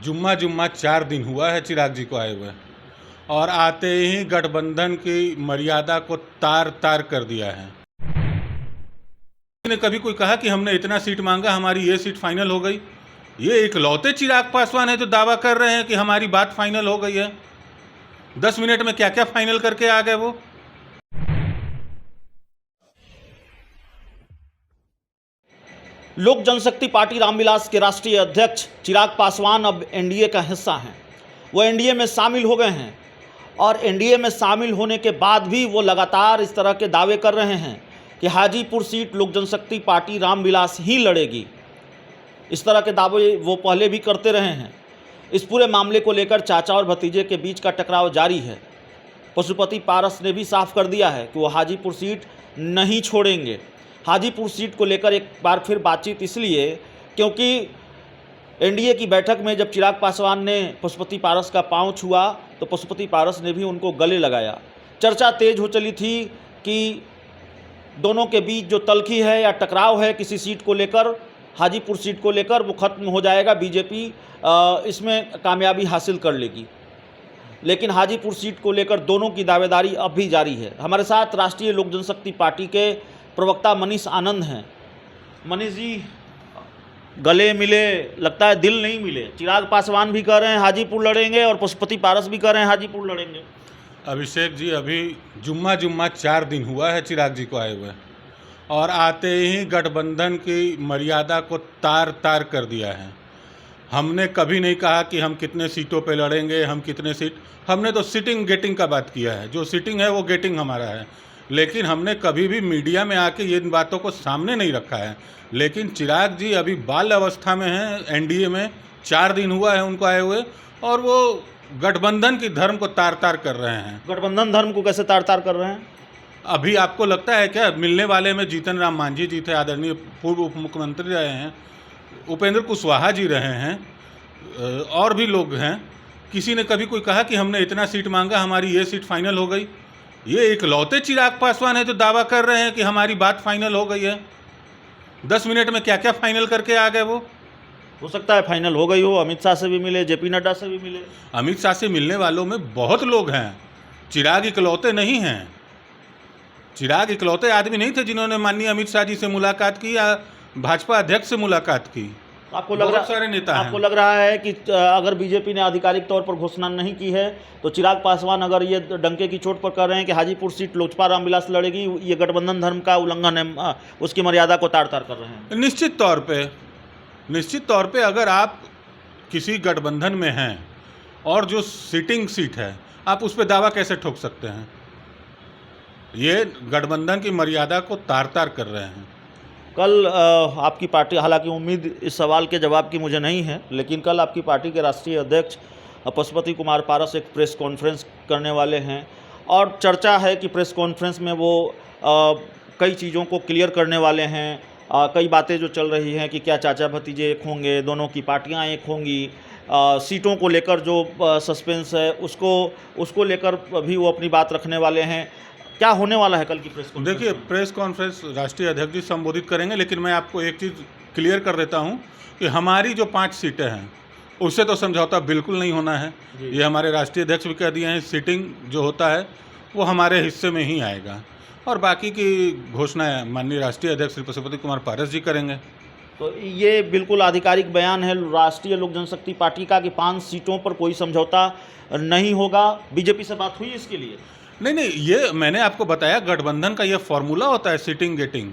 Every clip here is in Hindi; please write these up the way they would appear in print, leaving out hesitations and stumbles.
जुम्मा 4 दिन हुआ है चिराग जी को आए हुए, और आते ही गठबंधन की मर्यादा को तार तार कर दिया है। ने कभी कोई कहा कि हमने इतना सीट मांगा, हमारी ये सीट फाइनल हो गई? ये इकलौते चिराग पासवान है जो दावा कर रहे हैं कि हमारी बात फाइनल हो गई है। 10 मिनट में क्या क्या फाइनल करके आ गए वो। लोक जनशक्ति पार्टी रामविलास के राष्ट्रीय अध्यक्ष चिराग पासवान अब एनडीए का हिस्सा हैं। वो एनडीए में शामिल हो गए हैं और एनडीए में शामिल होने के बाद भी वो लगातार इस तरह के दावे कर रहे हैं कि हाजीपुर सीट लोक जनशक्ति पार्टी रामविलास ही लड़ेगी। इस तरह के दावे वो पहले भी करते रहे हैं। इस पूरे मामले को लेकर चाचा और भतीजे के बीच का टकराव जारी है। पशुपति पारस ने भी साफ कर दिया है कि वो हाजीपुर सीट नहीं छोड़ेंगे। हाजीपुर सीट को लेकर एक बार फिर बातचीत इसलिए क्योंकि एनडीए की बैठक में जब चिराग पासवान ने पशुपति पारस का पांव छुआ तो पशुपति पारस ने भी उनको गले लगाया। चर्चा तेज हो चली थी कि दोनों के बीच जो तल्खी है या टकराव है किसी सीट को लेकर, हाजीपुर सीट को लेकर, वो ख़त्म हो जाएगा, बीजेपी इसमें कामयाबी हासिल कर लेगी। लेकिन हाजीपुर सीट को लेकर दोनों की दावेदारी अब भी जारी है। हमारे साथ राष्ट्रीय लोक जनशक्ति पार्टी के प्रवक्ता मनीष आनंद हैं। मनीष जी, गले मिले, लगता है दिल नहीं मिले। चिराग पासवान भी कह रहे हैं हाजीपुर लड़ेंगे और पशुपति पारस भी कह रहे हैं हाजीपुर लड़ेंगे। अभिषेक जी, अभी जुम्मा 4 दिन हुआ है चिराग जी को आए हुए, और आते ही गठबंधन की मर्यादा को तार तार कर दिया है। हमने कभी नहीं कहा कि हम कितने सीटों पे लड़ेंगे, हम कितने सीट, हमने तो सिटिंग गेटिंग का बात किया है। जो सिटिंग है वो गेटिंग हमारा है, लेकिन हमने कभी भी मीडिया में आके ये इन बातों को सामने नहीं रखा है। लेकिन चिराग जी अभी बाल अवस्था में हैं, एनडीए में 4 दिन हुआ है उनको आए हुए, और वो गठबंधन की धर्म को तार तार कर रहे हैं। गठबंधन धर्म को कैसे तार तार कर रहे हैं? अभी आपको लगता है क्या मिलने वाले में जीतन राम मांझी जी थे, आदरणीय पूर्व उप मुख्यमंत्री रहे हैं, उपेंद्र कुशवाहा जी रहे हैं, और भी लोग हैं। किसी ने कभी कोई कहा कि हमने इतना सीट मांगा, हमारी ये सीट फाइनल हो गई? ये इकलौते चिराग पासवान है जो दावा कर रहे हैं कि हमारी बात फाइनल हो गई है। 10 मिनट में क्या क्या फाइनल करके आ गए वो। हो सकता है फाइनल हो गई हो, अमित शाह से भी मिले, जेपी नड्डा से भी मिले। अमित शाह से मिलने वालों में बहुत लोग हैं, चिराग इकलौते नहीं हैं। चिराग इकलौते आदमी नहीं थे जिन्होंने माननीय अमित शाह जी से मुलाकात की या भाजपा अध्यक्ष से मुलाकात की। आपको लग रहा, सारे नेता हैं। आपको लग रहा है कि अगर बीजेपी ने आधिकारिक तौर पर घोषणा नहीं की है तो चिराग पासवान अगर ये डंके की चोट पर कह रहे हैं कि हाजीपुर सीट लोजपा रामविलास लड़ेगी, ये गठबंधन धर्म का उल्लंघन है, उसकी मर्यादा को तार तार कर रहे हैं? निश्चित तौर पे अगर आप किसी गठबंधन में हैं और जो सिटिंग सीट है, आप उस पर दावा कैसे ठोक सकते हैं? ये गठबंधन की मर्यादा को तार तार कर रहे हैं। कल आपकी पार्टी, हालांकि उम्मीद इस सवाल के जवाब की मुझे नहीं है, लेकिन कल आपकी पार्टी के राष्ट्रीय अध्यक्ष पशुपति कुमार पारस एक प्रेस कॉन्फ्रेंस करने वाले हैं, और चर्चा है कि प्रेस कॉन्फ्रेंस में वो कई चीज़ों को क्लियर करने वाले हैं। कई बातें जो चल रही हैं कि क्या चाचा भतीजे एक होंगे, दोनों की पार्टियां एक होंगी, सीटों को लेकर जो सस्पेंस है उसको लेकर भी वो अपनी बात रखने वाले हैं। क्या होने वाला है कल की प्रेस कॉन्फ्रेंस? देखिए, प्रेस कॉन्फ्रेंस राष्ट्रीय अध्यक्ष जी संबोधित करेंगे, लेकिन मैं आपको एक चीज़ क्लियर कर देता हूं कि हमारी जो 5 सीटें हैं उससे तो समझौता बिल्कुल नहीं होना है। ये हमारे राष्ट्रीय अध्यक्ष भी कह दिए हैं, सीटिंग जो होता है वो हमारे हिस्से में ही आएगा, और बाकी की घोषणा माननीय राष्ट्रीय अध्यक्ष श्री पशुपति कुमार पारस जी करेंगे। तो ये बिल्कुल आधिकारिक बयान है राष्ट्रीय लोक जनशक्ति पार्टी का कि 5 सीटों पर कोई समझौता नहीं होगा। बीजेपी से बात हुई इसके लिए? नहीं, ये मैंने आपको बताया, गठबंधन का ये फॉर्मूला होता है सिटिंग गेटिंग।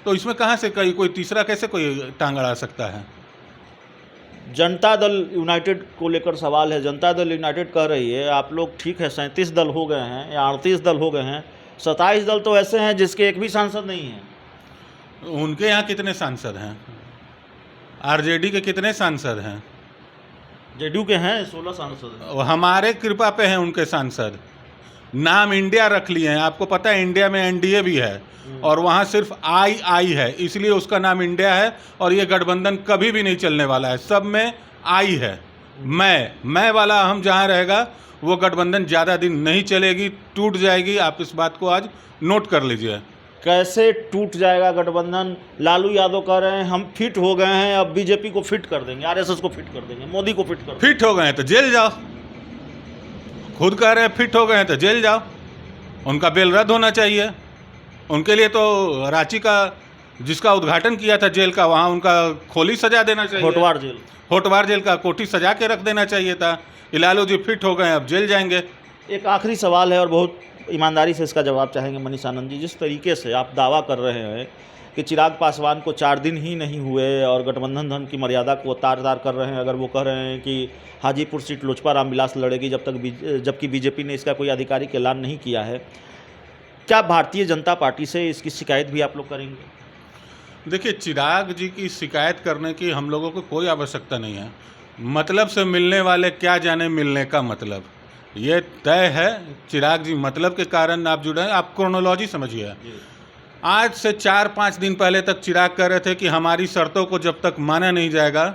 तो इसमें कहाँ से कोई तीसरा कैसे कोई टांग अड़ा सकता है? जनता दल यूनाइटेड को लेकर सवाल है। जनता दल यूनाइटेड कह रही है आप लोग ठीक है 37 दल हो गए हैं या 38 दल हो गए हैं, 27 दल तो ऐसे हैं जिसके एक भी सांसद नहीं हैं। उनके यहाँ कितने सांसद हैं? आरजेडी के कितने सांसद हैं? जेडीयू के हैं 16 सांसद। हमारे कृपा पे हैं उनके सांसद। नाम इंडिया रख लिए हैं। आपको पता है इंडिया में एनडीए भी है और वहाँ सिर्फ आई है, इसलिए उसका नाम इंडिया है। और ये गठबंधन कभी भी नहीं चलने वाला है, सब में आई है। मैं वाला हम जहाँ रहेगा वो गठबंधन ज़्यादा दिन नहीं चलेगी, टूट जाएगी। आप इस बात को आज नोट कर लीजिए। कैसे टूट जाएगा गठबंधन? लालू यादव कह रहे हैं हम फिट हो गए हैं, अब बीजेपी को फिट कर देंगे, आरएसएस को फिट कर देंगे, मोदी को फिट कर देंगे। फिट हो गए हैं तो जेल जाओ। खुद कह रहे हैं फिट हो गए हैं तो जेल जाओ। उनका बेल रद्द होना चाहिए। उनके लिए तो रांची का जिसका उद्घाटन किया था जेल का, वहाँ उनका खोली सजा देना चाहिए। होटवार जेल, होटवार जेल का कोठी सजा के रख देना चाहिए था कि लालू जी फिट हो गए हैं, अब जेल जाएंगे। एक आखिरी सवाल है और बहुत ईमानदारी से इसका जवाब चाहेंगे मनीष आनंद जी। जिस तरीके से आप दावा कर रहे हैं कि चिराग पासवान को 4 दिन ही नहीं हुए और गठबंधन धन की मर्यादा को तार-तार कर रहे हैं, अगर वो कह रहे हैं कि हाजीपुर सीट लोजपा रामविलास लड़ेगी जबकि बीजेपी ने इसका कोई आधिकारिक ऐलान नहीं किया है, क्या भारतीय जनता पार्टी से इसकी शिकायत भी आप लोग करेंगे? देखिए, चिराग जी की शिकायत करने की हम लोगों को कोई आवश्यकता नहीं है। मतलब से मिलने वाले क्या जाने मिलने का मतलब, ये तय है। चिराग जी मतलब के कारण आप जुड़े हैं। आप क्रोनोलॉजी समझिए। आज से 4-5 दिन पहले तक चिराग कह रहे थे कि हमारी शर्तों को जब तक माना नहीं जाएगा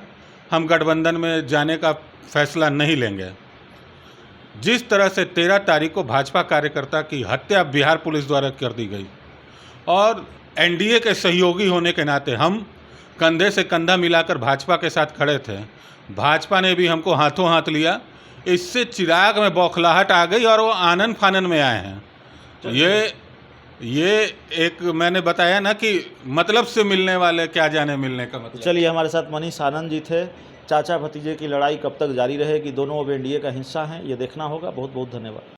हम गठबंधन में जाने का फैसला नहीं लेंगे। जिस तरह से 13 तारीख को भाजपा कार्यकर्ता की हत्या बिहार पुलिस द्वारा कर दी गई और एनडीए के सहयोगी होने के नाते हम कंधे से कंधा मिलाकर भाजपा के साथ खड़े थे, भाजपा ने भी हमको हाथों हाथ लिया। इससे चिराग में बौखलाहट आ गई और वो आनन फानन में आए हैं। ये एक मैंने बताया ना कि मतलब से मिलने वाले क्या जाने मिलने का मतलब। चलिए, हमारे साथ मनीष आनंद जी थे। चाचा भतीजे की लड़ाई कब तक जारी रहेगी, दोनों अब एनडीए का हिस्सा हैं, ये देखना होगा। बहुत बहुत धन्यवाद।